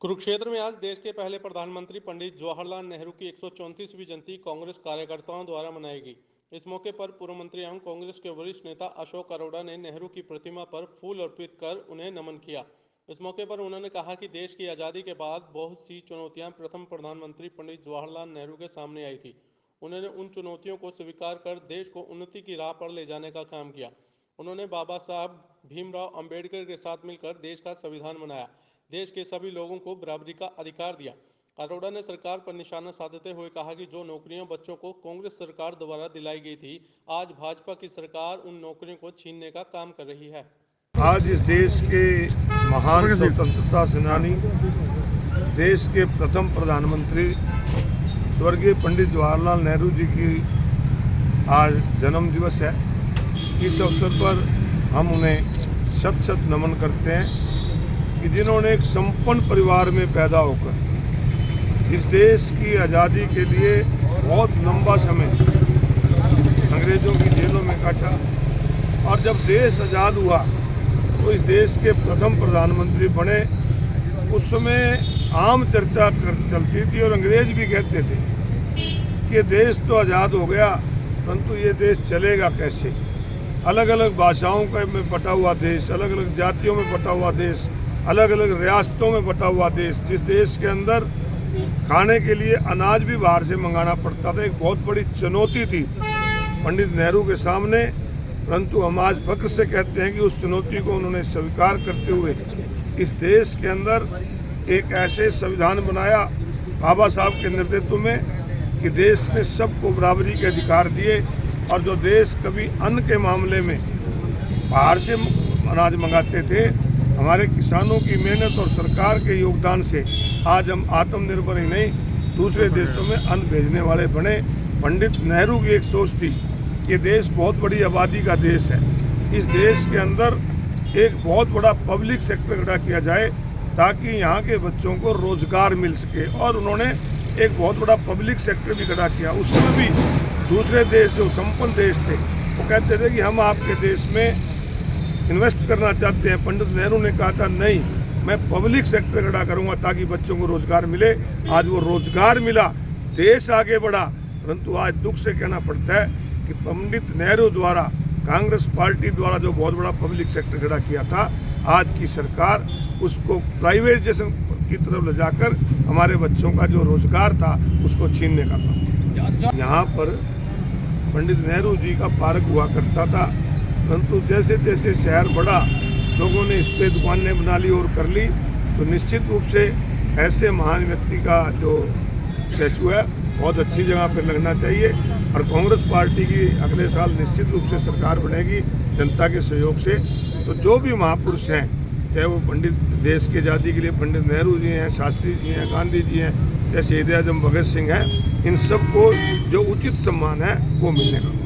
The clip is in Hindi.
कुरुक्षेत्र में आज देश के पहले प्रधानमंत्री पंडित जवाहरलाल नेहरू की 134वीं जयंती कांग्रेस कार्यकर्ताओं द्वारा मनाई गई। इस मौके पर पूर्व मंत्री एवं कांग्रेस के वरिष्ठ नेता अशोक अरोड़ा ने नेहरू की प्रतिमा पर फूल अर्पित कर उन्हें नमन किया। इस मौके पर उन्होंने कहा कि देश की आज़ादी के बाद बहुत सी चुनौतियां प्रथम प्रधानमंत्री पंडित जवाहरलाल नेहरू के सामने आई थी। उन्होंने उन चुनौतियों को स्वीकार कर देश को उन्नति की राह पर ले जाने का काम किया। उन्होंने बाबा साहब भीमराव अंबेडकर के साथ मिलकर देश का संविधान बनाया, देश के सभी लोगों को बराबरी का अधिकार दिया। अरोड़ा ने सरकार पर निशाना साधते हुए कहा कि जो नौकरियां बच्चों को कांग्रेस सरकार द्वारा दिलाई गई थी, आज भाजपा की सरकार उन नौकरियों को छीनने का काम कर रही है। आज इस देश के महान स्वतंत्रता सेनानी, देश के प्रथम प्रधानमंत्री स्वर्गीय पंडित जवाहरलाल नेहरू जी की आज जन्म दिवस है। इस अवसर पर हम उन्हें शत शत नमन करते हैं कि जिन्होंने एक संपन्न परिवार में पैदा होकर इस देश की आज़ादी के लिए बहुत लंबा समय अंग्रेज़ों की जेलों में काटा और जब देश आज़ाद हुआ तो इस देश के प्रथम प्रधानमंत्री बने। उस समय आम चर्चा चलती थी और अंग्रेज भी कहते थे कि देश तो आज़ाद हो गया, परंतु ये देश चलेगा कैसे। अलग अलग भाषाओं का में बटा हुआ देश, अलग अलग जातियों में बटा हुआ देश, अलग अलग रियासतों में बटा हुआ देश, जिस देश के अंदर खाने के लिए अनाज भी बाहर से मंगाना पड़ता था, एक बहुत बड़ी चुनौती थी पंडित नेहरू के सामने। परंतु हम आज फख्र से कहते हैं कि उस चुनौती को उन्होंने स्वीकार करते हुए इस देश के अंदर एक ऐसे संविधान बनाया बाबा साहब के नेतृत्व में कि देश में सबको बराबरी के अधिकार दिए। और जो देश कभी अन्न के मामले में बाहर से अनाज मंगाते थे, हमारे किसानों की मेहनत और सरकार के योगदान से आज हम आत्मनिर्भर ही नहीं, दूसरे देशों में अन्न भेजने वाले बने। पंडित नेहरू की एक सोच थी कि देश बहुत बड़ी आबादी का देश है, इस देश के अंदर एक बहुत बड़ा पब्लिक सेक्टर खड़ा किया जाए ताकि यहाँ के बच्चों को रोजगार मिल सके। और उन्होंने एक बहुत बड़ा पब्लिक सेक्टर भी खड़ा किया। उसमें भी दूसरे देश जो संपन्न देश थे वो कहते थे कि हम आपके देश में इन्वेस्ट करना चाहते हैं। पंडित नेहरू ने कहा था नहीं, मैं पब्लिक सेक्टर खड़ा करूँगा ताकि बच्चों को रोजगार मिले। आज वो रोजगार मिला, देश आगे बढ़ा। परंतु आज दुख से कहना पड़ता है कि पंडित नेहरू द्वारा, कांग्रेस पार्टी द्वारा जो बहुत बड़ा पब्लिक सेक्टर खड़ा किया था, आज की सरकार उसको प्राइवेटाइजेशन की तरफ ले जाकर हमारे बच्चों का जो रोजगार था उसको छीनने का काम। यहाँ पर पंडित नेहरू जी का पार्क हुआ करता था, परंतु जैसे जैसे शहर बढ़ा, लोगों ने इस पे दुकानें बना ली और कर ली, तो निश्चित रूप से ऐसे महान व्यक्ति का जो स्टैचू है बहुत अच्छी जगह पर लगना चाहिए। और कांग्रेस पार्टी की अगले साल निश्चित रूप से सरकार बनेगी जनता के सहयोग से। तो जो भी महापुरुष हैं, चाहे वो पंडित देश की आज़ादी के लिए पंडित नेहरू जी हैं, शास्त्री जी हैं, गांधी जी हैं, या शहीद आजम भगत सिंह हैं, इन सबको जो उचित सम्मान है वो मिलने का